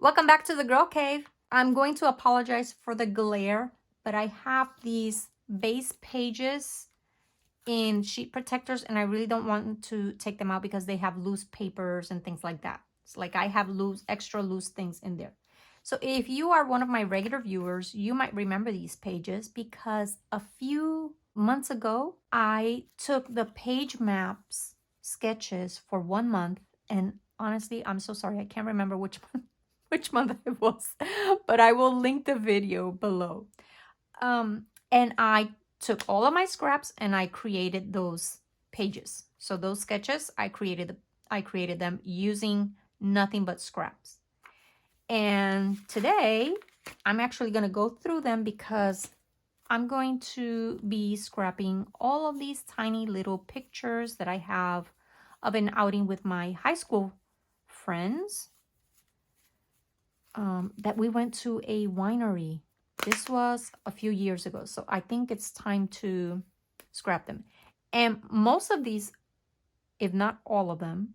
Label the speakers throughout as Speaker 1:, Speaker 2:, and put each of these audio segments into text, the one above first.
Speaker 1: Welcome back to the Girl Cave. I'm going to apologize for the glare, but I have these base pages in sheet protectors and I really don't want to take them out because they have loose papers and things like that. It's like I have extra loose things in there. So if you are one of my regular viewers, you might remember these pages because a few months ago, I took the page maps sketches for 1 month, and honestly, I'm so sorry. I can't remember which month it was, but I will link the video below. And I took all of my scraps and I created those pages. So those sketches, I created them using nothing but scraps. And today I'm actually going to go through them because I'm going to be scrapping all of these tiny little pictures that I have of an outing with my high school friends. That we went to a winery. This was a few years ago, so I think it's time to scrap them. And most of these, if not all of them,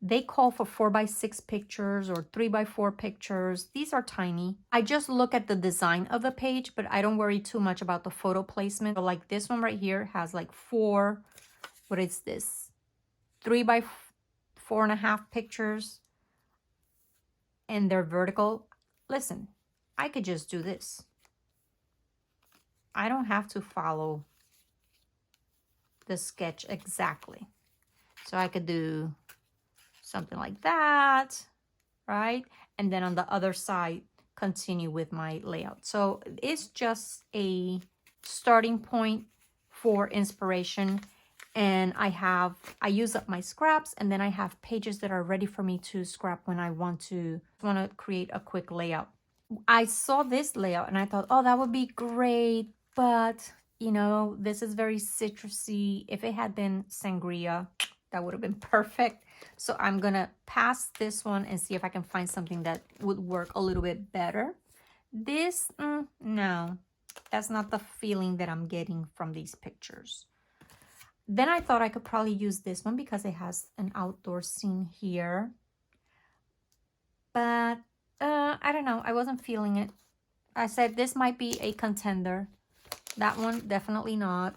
Speaker 1: they call for 4x6 pictures or 3x4 pictures. These are tiny. I just look at the design of the page, but I don't worry too much about the photo placement. So like this one right here has like what is this? 3x4.5 pictures. And they're vertical. Listen, I could just do this. I don't have to follow the sketch exactly. So I could do something like that, right? And then on the other side, continue with my layout. So it's just a starting point for inspiration. And I use up my scraps, and then I have pages that are ready for me to scrap when I want to create a quick layout. I saw this layout and I thought, oh, that would be great. But, you know, this is very citrusy. If it had been sangria, that would have been perfect. So I'm going to pass this one and see if I can find something that would work a little bit better. This, no, that's not the feeling that I'm getting from these pictures. Then I thought I could probably use this one because it has an outdoor scene here. But I don't know. I wasn't feeling it. I said this might be a contender. That one, definitely not.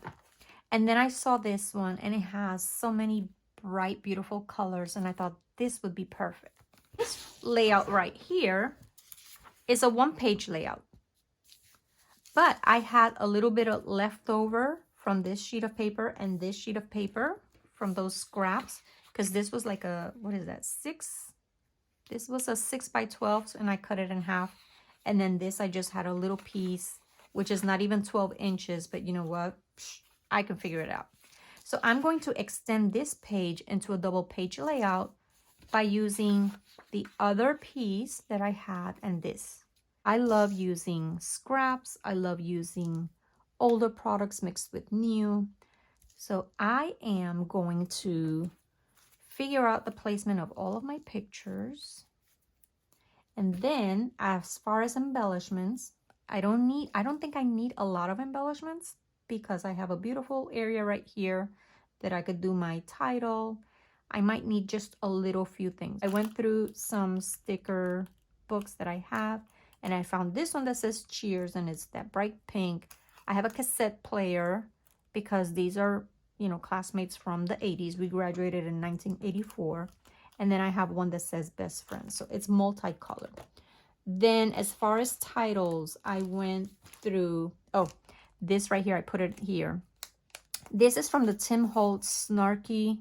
Speaker 1: And then I saw this one and it has so many bright, beautiful colors. And I thought this would be perfect. This layout right here is a one-page layout. But I had a little bit of leftover from this sheet of paper and this sheet of paper from those scraps, because this was like a, what is that, 6? This was a 6x12, and I cut it in half. And then this, I just had a little piece, which is not even 12 inches, but you know what? I can figure it out. So I'm going to extend this page into a double page layout by using the other piece that I had and this. I love using scraps. I love using older products mixed with new. So I am going to figure out the placement of all of my pictures. And then as far as embellishments, I don't think I need a lot of embellishments because I have a beautiful area right here that I could do my title. I might need just a little few things. I went through some sticker books that I have, and I found this one that says cheers, and it's that bright pink. I have a cassette player because these are, you know, classmates from the 80s. We graduated in 1984. And then I have one that says best friends. So it's multicolored. Then as far as titles, I went through, oh, this right here, I put it here. This is from the Tim Holtz Snarky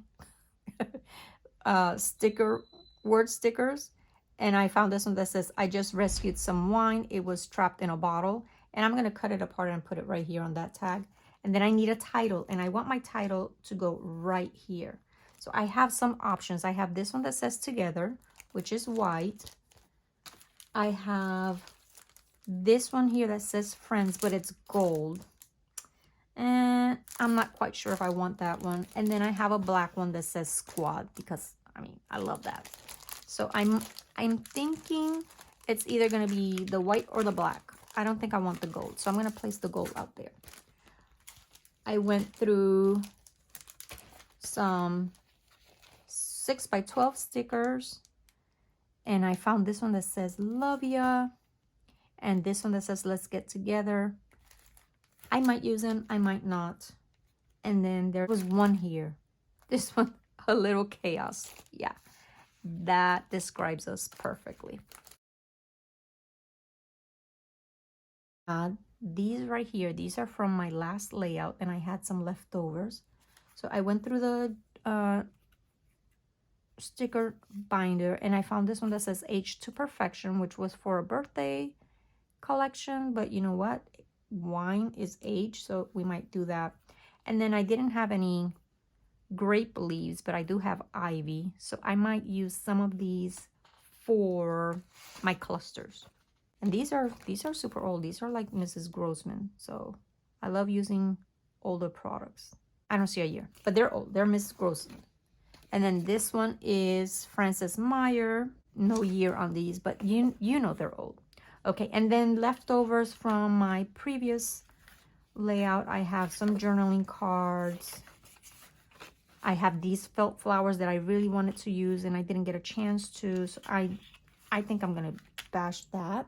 Speaker 1: word stickers. And I found this one that says, I just rescued some wine. It was trapped in a bottle. And I'm going to cut it apart and put it right here on that tag. And then I need a title. And I want my title to go right here. So I have some options. I have this one that says together, which is white. I have this one here that says friends, but it's gold. And I'm not quite sure if I want that one. And then I have a black one that says squad because, I mean, I love that. So I'm thinking it's either going to be the white or the black. I don't think I want the gold. So I'm going to place the gold out there. I went through some 6x12 stickers, And I found this one that says love ya, and this one that says let's get together. I might use them, I might not. And then there was one here. This one, a little chaos. Yeah, that describes us perfectly. These right here, these are from my last layout, and I had some leftovers. So I went through the sticker binder, and I found this one that says Age to Perfection, which was for a birthday collection. But you know what? Wine is age, so we might do that. And then I didn't have any grape leaves, but I do have ivy, so I might use some of these for my clusters. And these are super old. These are like Mrs. Grossman, so I love using older products. I don't see a year, but they're old. They're Mrs. Grossman. And then this one is Frances Meyer. No year on these, but you know they're old. Okay, and then leftovers from my previous layout, I have some journaling cards. I have these felt flowers that I really wanted to use and I didn't get a chance to, so I think I'm gonna bash that.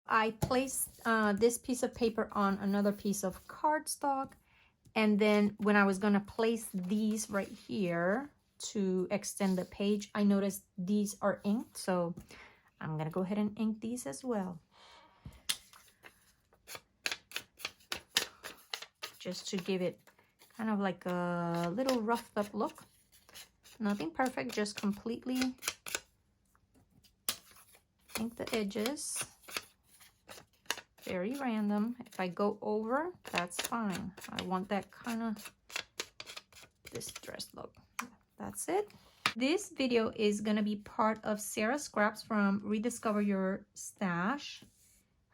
Speaker 1: I placed this piece of paper on another piece of cardstock, and then when I was gonna place these right here to extend the page, I noticed these are inked, so I'm gonna go ahead and ink these as well, just to give it kind of like a little roughed up look. Nothing perfect, just completely ink the edges. Very random. If I go over, that's fine. I want that kind of distressed look. That's it. This video is going to be part of Sara's scraps from Rediscover Your Stash,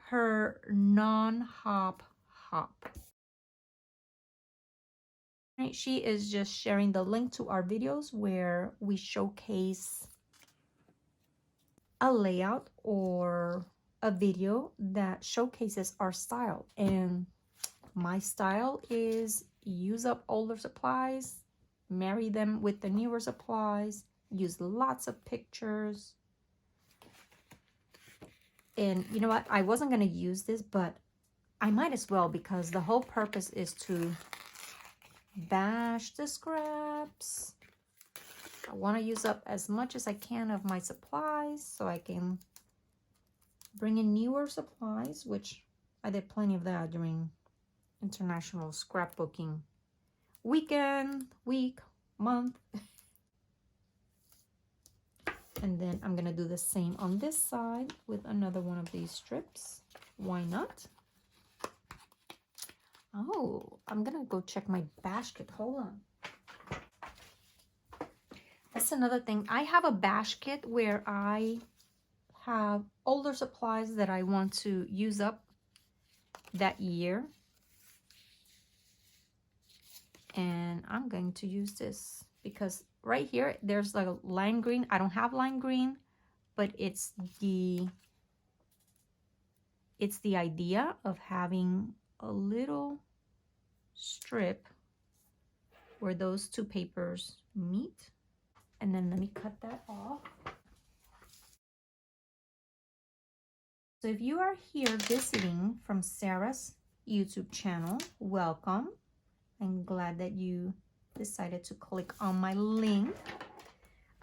Speaker 1: her non-hop hop. She is just sharing the link to our videos where we showcase a layout or a video that showcases our style. And my style is use up older supplies, marry them with the newer supplies, use lots of pictures. And you know what? I wasn't going to use this, but I might as well, because the whole purpose is to bash the scraps. I want to use up as much as I can of my supplies so I can bring in newer supplies, which I did plenty of that during International Scrapbooking weekend, week, month. And then I'm gonna do the same on this side with another one of these strips. Why not? Oh, I'm gonna go check my Bashket. Hold on. That's another thing. I have a Bashket where I have older supplies that I want to use up that year. And I'm going to use this because right here there's like a lime green. I don't have lime green, but it's the idea of having a little strip where those two papers meet. And then let me cut that off. So if you are here visiting from Sara's YouTube channel, welcome. I'm glad that you decided to click on my link.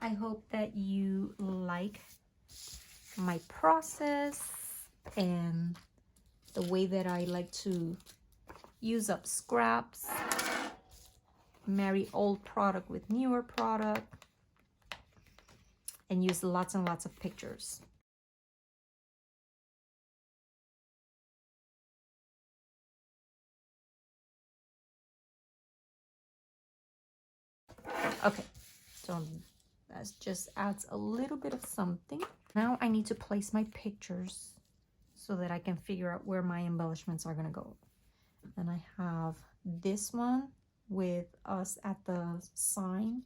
Speaker 1: I hope that you like my process and the way that I like to use up scraps, marry old product with newer product, and use lots and lots of pictures. Okay, so that just adds a little bit of something. Now I need to place my pictures so that I can figure out where my embellishments are gonna go. And I have this one with us at the sign,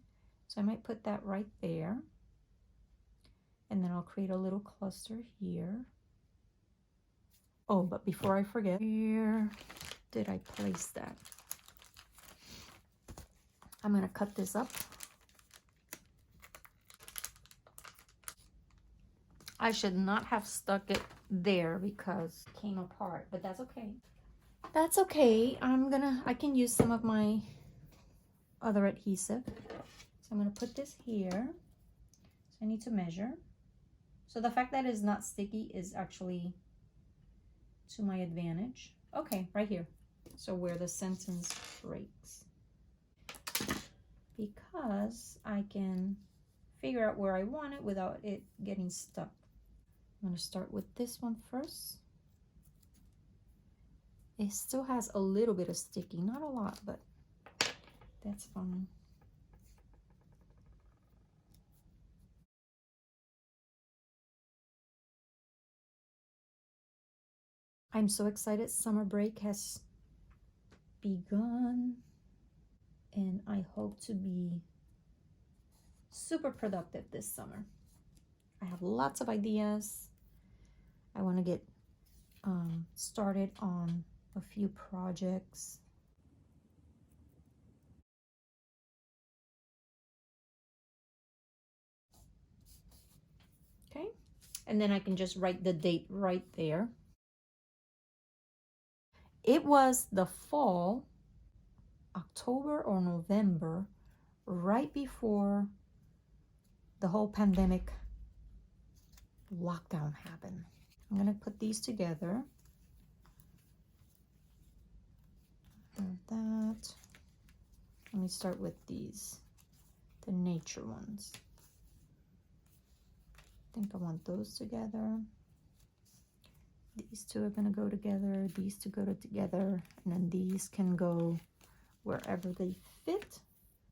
Speaker 1: so I might put that right there. And then I'll create a little cluster here. Oh, but before I forget, where did I place that? I'm gonna cut this up. I should not have stuck it there because it came apart, but that's okay. That's okay. I can use some of my other adhesive. So I'm gonna put this here. So I need to measure. So the fact that it's not sticky is actually to my advantage. Okay, right here. So where the sentence breaks. Because I can figure out where I want it without it getting stuck. I'm gonna start with this one first. It still has a little bit of sticky, not a lot, but that's fine. I'm so excited. Summer break has begun, and I hope to be super productive this summer. I have lots of ideas. I want to get started on a few projects. Okay, and then I can just write the date right there. It was the fall, October or November, right before the whole pandemic lockdown happened. I'm gonna put these together. That. Let me start with these, the nature ones. I think I want those together. These two are gonna go together, these two go together, and then these can go wherever they fit.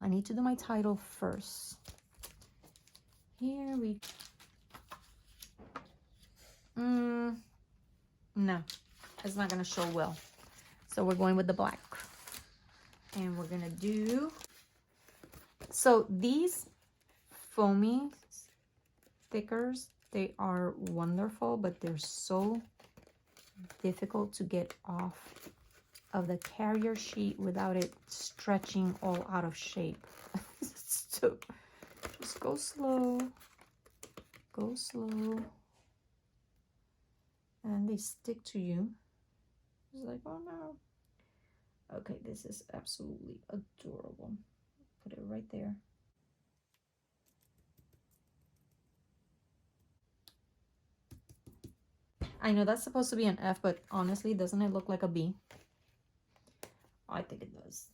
Speaker 1: I need to do my title first. Here we no, it's not gonna show well. So we're going with the black. And we're gonna do, so these foamy stickers, they are wonderful, but they're so difficult to get off of the carrier sheet without it stretching all out of shape. So just go slow, and they stick to you. It's like, oh no. Okay, this is absolutely adorable. Put it right there. I know that's supposed to be an F, but honestly, doesn't it look like a B? I think it does.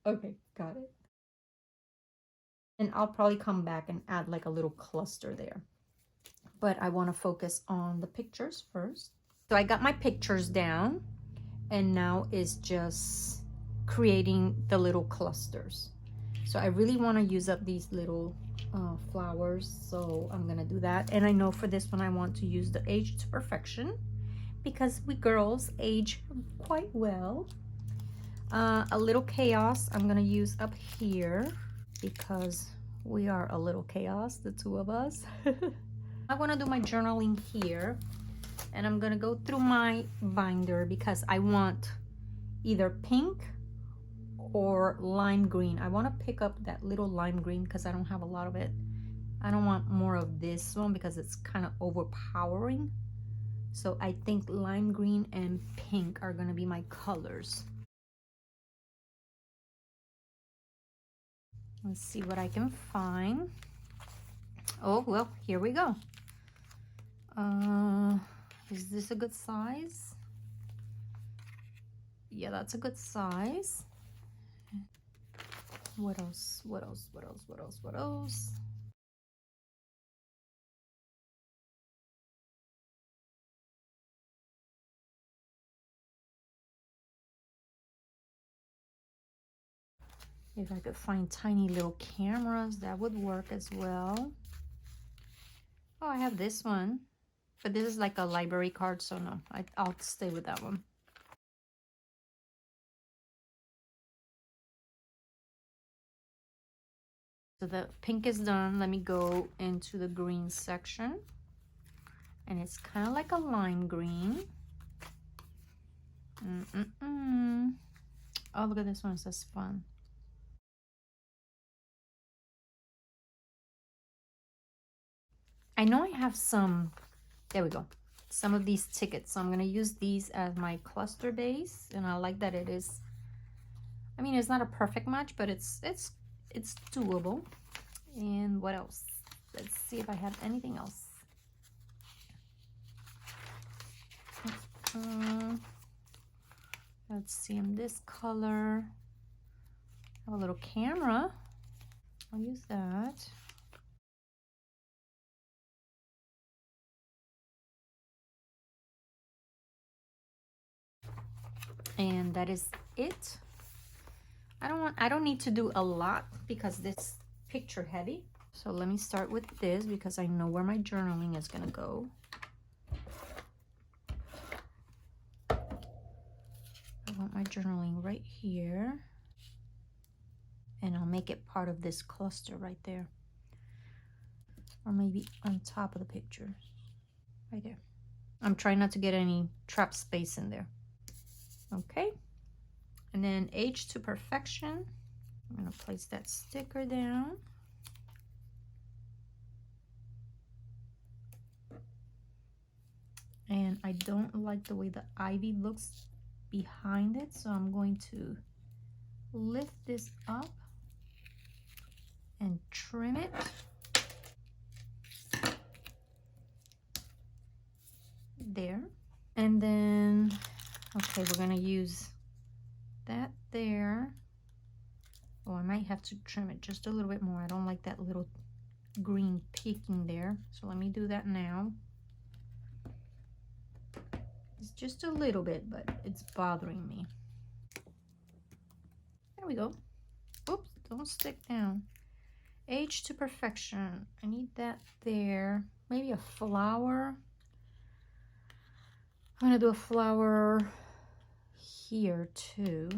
Speaker 1: Okay, got it. And I'll probably come back and add like a little cluster there. But I want to focus on the pictures first. So I got my pictures down, and now is just creating the little clusters. So I really want to use up these little flowers, so I'm gonna do that. And I know for this one I want to use the Age to Perfection because we girls age quite well. A little chaos I'm gonna use up here because we are a little chaos, the two of us. I want to do my journaling here, and I'm gonna go through my binder because I want either pink or lime green. I want to pick up that little lime green because I don't have a lot of it. I don't want more of this one because it's kind of overpowering. So I think lime green and pink are going to be my colors. Let's see what I can find. Oh, well, here we go. Is this a good size? Yeah, that's a good size. What else? What else? What else? What else? What else? If I could find tiny little cameras, that would work as well. Oh, I have this one, but this is like a library card, so no, I'll stay with that one. So the pink is done. Let me go into the green section. And it's kind of like a lime green. Oh, look at this one. It says fun. I know I have some, there we go, some of these tickets. So I'm going to use these as my cluster base. And I like that it is, I mean, it's not a perfect match, but it's doable. And what else? Let's see if I have anything else. Let's see, in this color, I have a little camera. I'll use that. And that is it. I don't need to do a lot because this picture heavy. So let me start with this because I know where my journaling is gonna go. I want my journaling right here. And I'll make it part of this cluster right there. Or maybe on top of the picture. Right there. I'm trying not to get any trap space in there. Okay. And then Age to Perfection. I'm gonna place that sticker down. And I don't like the way the ivy looks behind it, so I'm going to lift this up and trim it. There. And then, okay, we're gonna use that there. Oh, I might have to trim it just a little bit more. I don't like that little green peeking there. So let me do that now. It's just a little bit, but it's bothering me. There we go. Oops, don't stick down. Age to Perfection. I need that there. Maybe a flower. I'm gonna do a flower here too.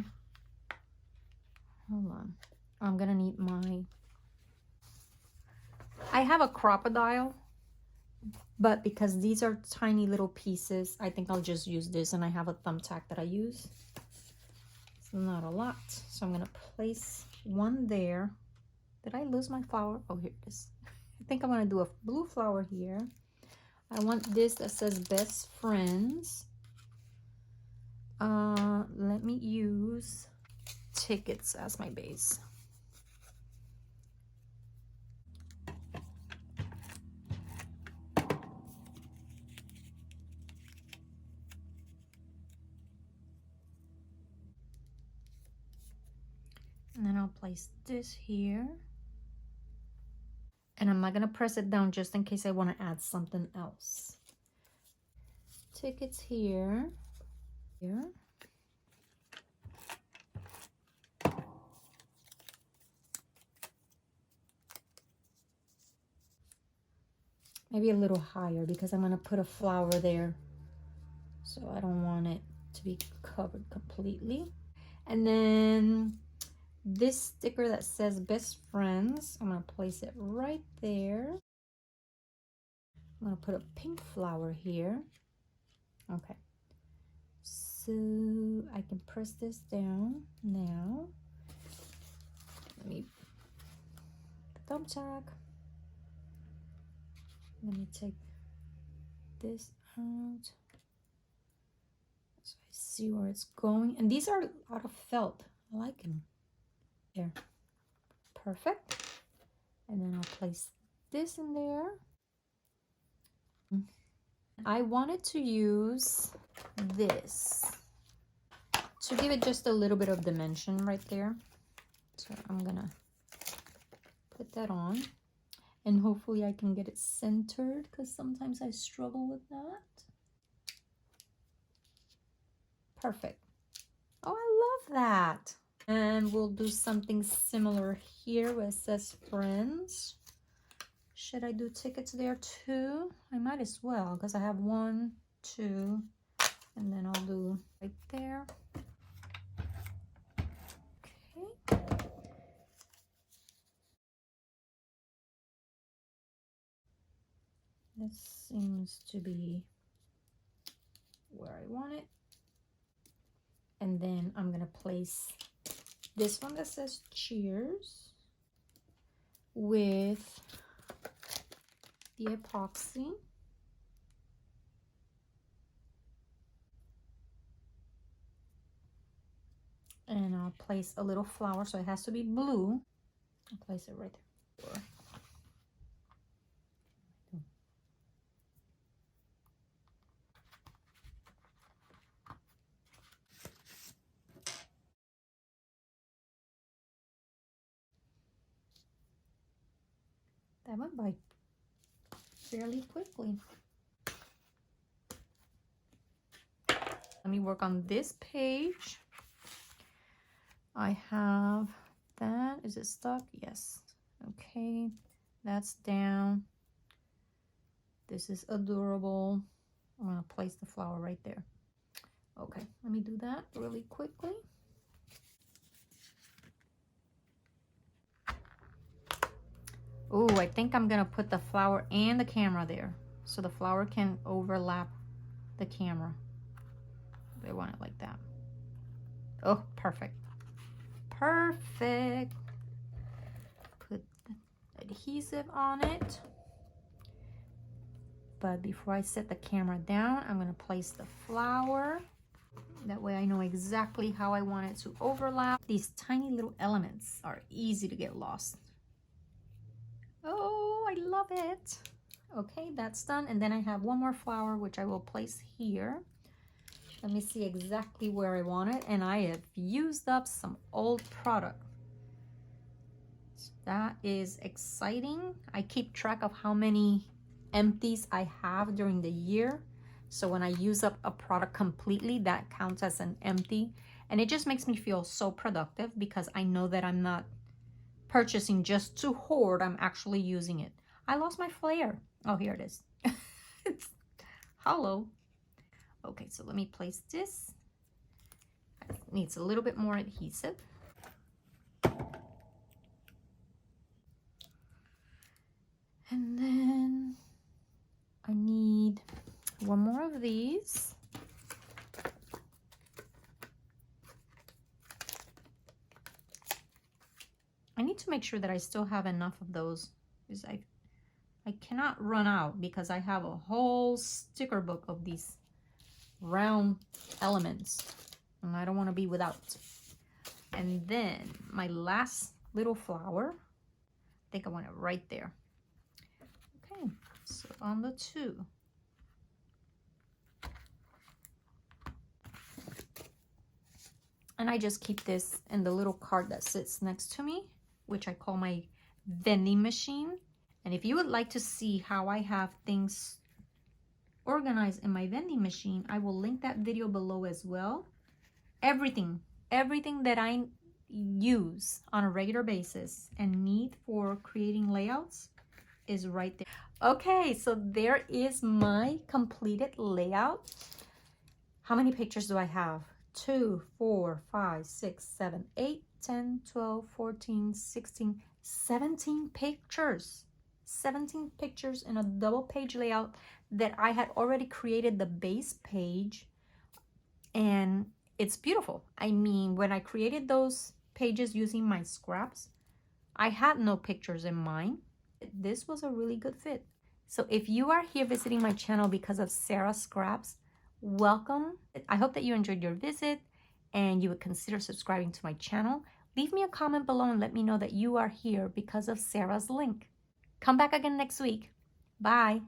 Speaker 1: Hold on. I'm gonna need my, I have a crocodile, but because these are tiny little pieces, I think I'll just use this, and I have a thumbtack that I use. It's not a lot. So I'm gonna place one there. Did I lose my flower? Oh, here it is. I think I'm gonna do a blue flower here. I want this that says Best Friends. Let me use tickets as my base. And then I'll place this here. And I'm not gonna press it down just in case I wanna add something else. Tickets here. Here. Maybe a little higher because I'm gonna put a flower there. So I don't want it to be covered completely. And then this sticker that says Best Friends, I'm gonna place it right there. I'm gonna put a pink flower here. Okay. So I can press this down now. Let me thumbtack. Let me take this out so I see where it's going. And these are out of felt. I like them. There. Perfect. And then I'll place this in there. I wanted to use this to give it just a little bit of dimension right there. So I'm gonna put that on. And hopefully I can get it centered because sometimes I struggle with that. Perfect. Oh, I love that. And we'll do something similar here where it says Friends. Should I do tickets there too? I might as well because I have 1, 2, and then I'll do right there. Okay. This seems to be where I want it. And then I'm gonna place this one that says cheers with the epoxy. And I'll place a little flower, so it has to be blue. I'll place it right there. That went by fairly quickly. Let me work on this page. I have that. Is it stuck? Yes. Okay, that's down. This is adorable. I'm gonna place the flower right there. Okay, let me do that really quickly. Oh, I think I'm gonna put the flower and the camera there, so the flower can overlap the camera. I want it like that. Oh, perfect. Perfect. Put the adhesive on it. But before I set the camera down, I'm gonna place the flower. That way I know exactly how I want it to overlap. These tiny little elements are easy to get lost. Oh, I love it. Okay, that's done. And then I have one more flower, which I will place here. Let me see exactly where I want it. And I have used up some old product. So that is exciting. I keep track of how many empties I have during the year. So when I use up a product completely, that counts as an empty. And it just makes me feel so productive because I know that I'm not purchasing just to hoard. I'm actually using it. I lost my flare. Oh, here it is. It's hollow. Okay, so let me place this. It needs a little bit more adhesive. And then I need one more of these. I need to make sure that I still have enough of those because I cannot run out because I have a whole sticker book of these round elements and I don't want to be without. And then my last little flower, I think I want it right there. Okay, so on the 2. And I just keep this in the little cart that sits next to me, which I call my vending machine. And if you would like to see how I have things organized in my vending machine, I will link that video below as well. Everything that I use on a regular basis and need for creating layouts is right there. Okay, so there is my completed layout. How many pictures do I have? 2, 4, 5, 6, 7, 8, 10, 12, 14, 16, 17 pictures. 17 pictures in a double page layout that I had already created the base page, and it's beautiful. I mean, when I created those pages using my scraps, I had no pictures in mind. This was a really good fit. So if you are here visiting my channel because of Sara Scraps, welcome. I hope that you enjoyed your visit and you would consider subscribing to my channel. Leave me a comment below and let me know that you are here because of Sara's link. Come back again next week. Bye.